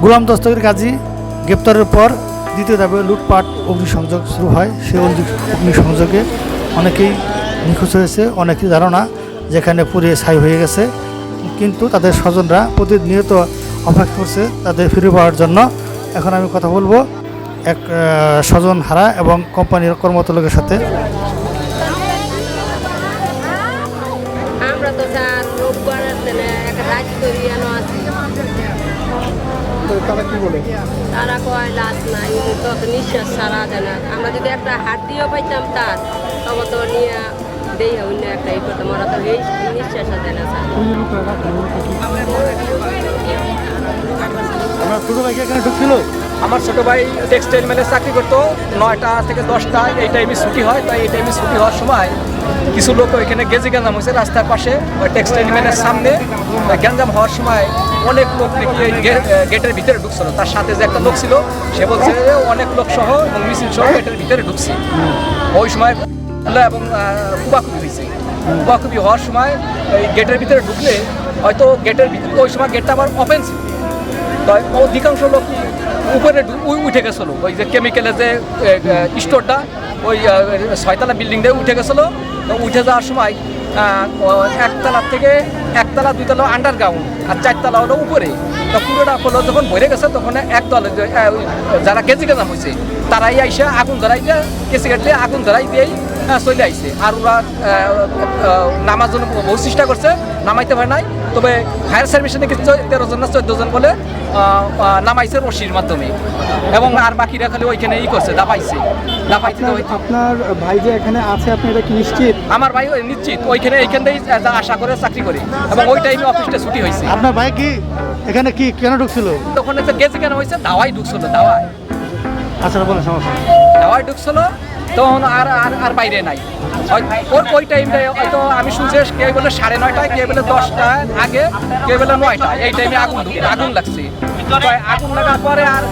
গোলাম দস্তগীর গাজী গ্রেপ্তারের পর দ্বিতীয় ধাপে লুটপাট অগ্নিসংযোগ শুরু হয়। সেই অগ্নিসংযোগে অনেকেই নিখোঁজ হয়েছে, অনেকেই ধারণা যেখানে পুড়ে ছাই হয়ে গেছে, কিন্তু তাদের স্বজনরা প্রতিনিয়ত অপেক্ষা করছে তাদের ফিরে পাওয়ার জন্য। এখন আমি কথা বলবো এক স্বজন হারা এবং কোম্পানির কর্মরত লোকের সাথে। আমরা তো স্যার রোববারের দিনে এক রাত করিয়ানো আছি। তারা কি বলে? তারা কয় লাশ নাই, তত নিঃশ্বাস ছাড়া যায় না। আমরা যদি একটা হাড্ডিও পাইতাম তার, তবে তো নিয়ে দেই অন্য একটা ই করতাম। ওরা তো এই নিঃশ্বাস দেয় না স্যার। আমার ছোটো ভাইকে এখানে ঢুকছিল। আমার ছোটো ভাই টেক্সটাইল মিলে চাকরি করতো, 9টা থেকে 10টা এই টাইমে ছুটি হয়। তাই এই টাইমে ছুটি হওয়ার সময় কিছু লোক ওইখানে গেজে গ্যাঞ্জাম হয়েছে রাস্তার পাশে, ওই টেক্সটাইল মিলের সামনে। গ্যাঞ্জাম হওয়ার সময় অনেক লোক নাকি এই গেটের ভিতরে ঢুকছিল। তার সাথে যে একটা লোক ছিল সে বলছে যে অনেক লোক সহ এবং মিছিল সহ গেটের ভিতরে ঢুকছে। ওই সময় এবং কুবাকুবি হয়েছে। কুবাকুবি হওয়ার সময় এই গেটের ভিতরে ঢুকলে হয়তো গেটের ভিতরে ওই সময় গেটটা আবার ওপেন ছিল। তাই অধিকাংশ লোক উপরে উঠে গেছিলো। ওই যে কেমিক্যালের যে স্টোরটা ওই 6তলা বিল্ডিংটায় উঠে গেছিলো। তো উঠে যাওয়ার সময় একতলা থেকে একতলা 2তলা আন্ডারগ্রাউন্ড আর 4তলা হলো উপরে। তো পুরোটা হলো যখন ভরে গেছে তখন একদল যারা কেজি গেজাম হয়েছে তারাই আইসে আগুন ধরাই দিয়ে কেসি কাটলে আগুন ধরাই দিয়েই চলে আইছে। আর ওরা নামার জন্য বহু চেষ্টা করছে, নামাইতে পারে নাই। তবে ফায়ার সার্ভিসে নাকি 13জন না 14জন বলে নামাইছে রশির মাধ্যমে, এবং আর বাকিরা খালি ওইখানে করছে, দাপাইছে। আপনার ভাই যে এখানে আছে, আপনি এটা কি নিশ্চিত? আমার ভাই নিশ্চিত এইখানেই আশা করে চাকরি করে, এবং ওই টাইমে অফিসটা ছুটি হয়েছে। আপনার ভাই কি এখানে কি কেন ঢুকছিল? তখন গেছে কেন হয়েছে, দাওয়াই ঢুকছিল, দাওয়াই। আচ্ছা বলেন, সমস্যা দাওয়াই ঢুকছিল, তখন আর বাইরে নাই। ওই টাইমটায় হয়তো আমি শুনছি কেউ বলে 9:30টায়, কেউ বলে 10টায় আগে, কেউ বলে 9টায়। এই টাইমে আগুন লাগছে। আগুন লাগার পরে আর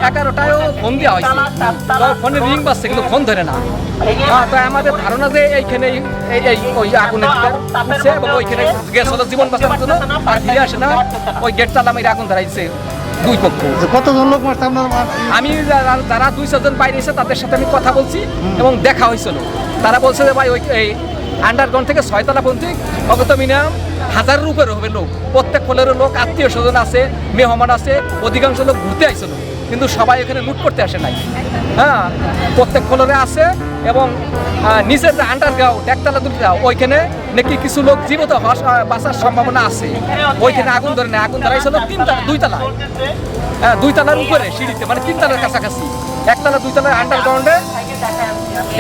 11টায়ও ফোন দেওয়া হয়েছে। ফোনে রিং বাজছে কিন্তু ফোন ধরে না। তাই আমাদের ধারণা যে এইখানে ওই আগুনের উঠছে এবং ওইখানে গ্যাস হলো জীবন বাঁচানোর জন্য, আর ফিরে আসে না। ওই গেট তালা মেরে আগুন ধরাইছে দুই পক্ষ। কতজন লোক মারছে আপনার? আমি যারা 200জন বাইরে এসে তাদের সাথে আমি কথা বলছি এবং দেখা হয়েছিল। তারা বলছে যে ভাই ওই আন্ডারগ্রাউন্ড থেকে 6তলা পর্যন্ত অগত মিনিমাম 1000-এর উপরে হবে লোক। প্রত্যেক ফ্লোরের লোক, আত্মীয় স্বজন আছে, মেহমান আছে, অধিকাংশ লোক ঘুরতে আইছিল, কিন্তু সবাই এখানে লুট করতে আসে নাই। হ্যাঁ, প্রত্যেক ফ্লোরে আছে, এবং নিচের যে আন্ডারগ্রাউন্ড 1তলা 2তলা ওইখানে নাকি কিছু লোক জীবিত বাঁচার সম্ভাবনা আছে। ওইখানে আগুন ধরে নেয়, আগুন ধরাইছিল 2তলা, হ্যাঁ 2তলার উপরে সিঁড়িতে, মানে 3তলার কাছাকাছি। 1তলা 2তলার আন্ডারগ্রাউন্ডে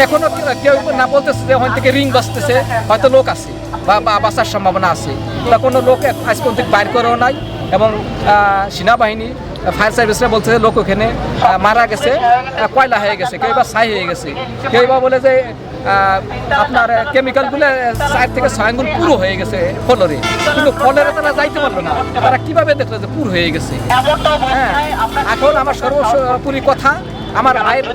এখনো কেউ না বলতেছে যে ওখান থেকে রিং বাজতেছে, হয়তো লোক আছে বা বাঁচার সম্ভাবনা আছে। তা কোনো লোক আজ পর্যন্ত বাইর করেও নাই, এবং সেনাবাহিনী ফায়ার সার্ভিসরা বলছে যে লোক ওখানে মারা গেছে, কয়লা হয়ে গেছে, কেউ বা ছাই হয়ে গেছে, কেউ বা বলে যে আপনার কেমিক্যালগুলো 4 থেকে 6 আঙ্গুল পুরো হয়ে গেছে ফলরে, কিন্তু ফলরে তারা যাইতে পারলো না। তারা কিভাবে দেখলো যে পুরো হয়ে গেছে? হ্যাঁ, এখন আমার সর্বোপরি কথা, আমার ভাইয়ের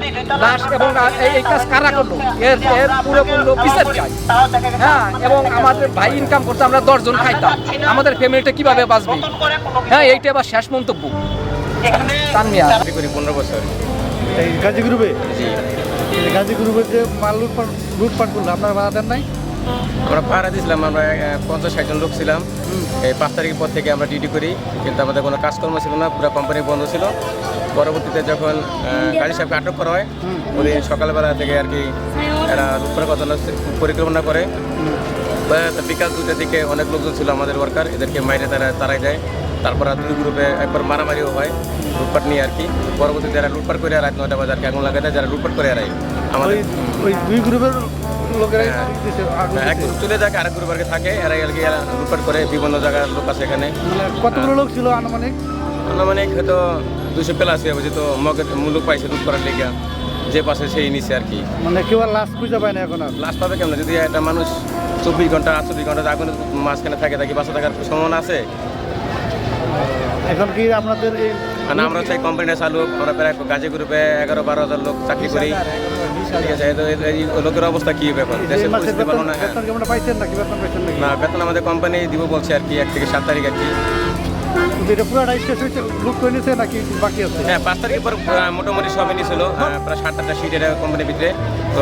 লাশ এবং এই কাজ কারা করলো এর পুরো বিচার চাই। হ্যাঁ, এবং আমাদের ভাই ইনকাম করতে আমরা 10 জন খাইতাম, আমাদের ফ্যামিলিটা কিভাবে বাঁচবে? হ্যাঁ, এইটা আবার শেষ মন্তব্য। তানমিয়া 15 বছর এই গাজী গ্রুপে? গাজী গ্রুপের যে মাল লুটপাট করলো, আপনার বাধা দেন নাই? আমরা পাহারা দিয়েছিলাম, আমরা 50-60 জন লোক ছিলাম। এই 5 তারিখের পর থেকে আমরা ডিউটি করি, কিন্তু আমাদের কোনো কাজকর্ম ছিল না, পুরো কোম্পানি বন্ধ ছিল। পরবর্তীতে যখন গাড়ি সাহেবকে আটক করা হয়, ওই সকালবেলা থেকে আর কি এরা লুটপাটের কথা পরিকল্পনা করে। বিকাল 2টার দিকে অনেক লোকজন ছিল আমাদের ওয়ার্কার, এদেরকে মাইরে তারাই যায়। তারপর 2 গ্রুপে একবার মারামারিও হয় লুটপাট নিয়ে আর কি। পরবর্তীতে যারা লুটপাট করে রাত 9টা বাজে আর কি আগুন লাগায় দেয়, যারা লুটপাট করে এরাই আমাদের ওই 2 গ্রুপের লোকেরাই এক গ্রুপ চলে যায়, আরেক গ্রুপ আর কি থাকে, এরাই আর কি লুটপাট করে। বিভিন্ন জায়গার লোক আছে এখানে। কতগুলো লোক ছিল আনুমানিক? হয়তো 200 প্লাস হবে, যেহেতু মূলক পাইছে লুট করার লেগে, যে পাশে সেই নিচে আর কি। মানে কেউ আর লাশ খুঁজে পায় না এখন? আর লাশ পাবে কেমন? যদি একটা মানুষ 24 ঘন্টা 48 ঘন্টা আগুনের মাঝখানে থাকে, বাঁচা থাকার সম্ভাবনা আছে? এখন কি আপনাদের এই মানে আমরা চাই কোম্পানিটা চালুক। আমরা প্রায় গাজী গ্রুপে 11-12 হাজার লোক চাকরি করি, ঠিক আছে? এই লোকের অবস্থা কি ব্যাপার? দেশের পরিস্থিতি ভালো না। পাইছেন নাকি? বেতন পাইছেন নাকি? না, বেতন আমাদের কোম্পানি দিব বলছে আর কি, 1 থেকে 7 তারিখ আর কি। তো এটা পুরোটা শেষ হয়েছে, লুট করে নিয়েছে নাকি বাকি আছে? হ্যাঁ 5 তারিখের পর মোটামুটি সবই নিয়েছিল প্রায় 7-8টা সিট এটা কোম্পানির ভিতরে। তো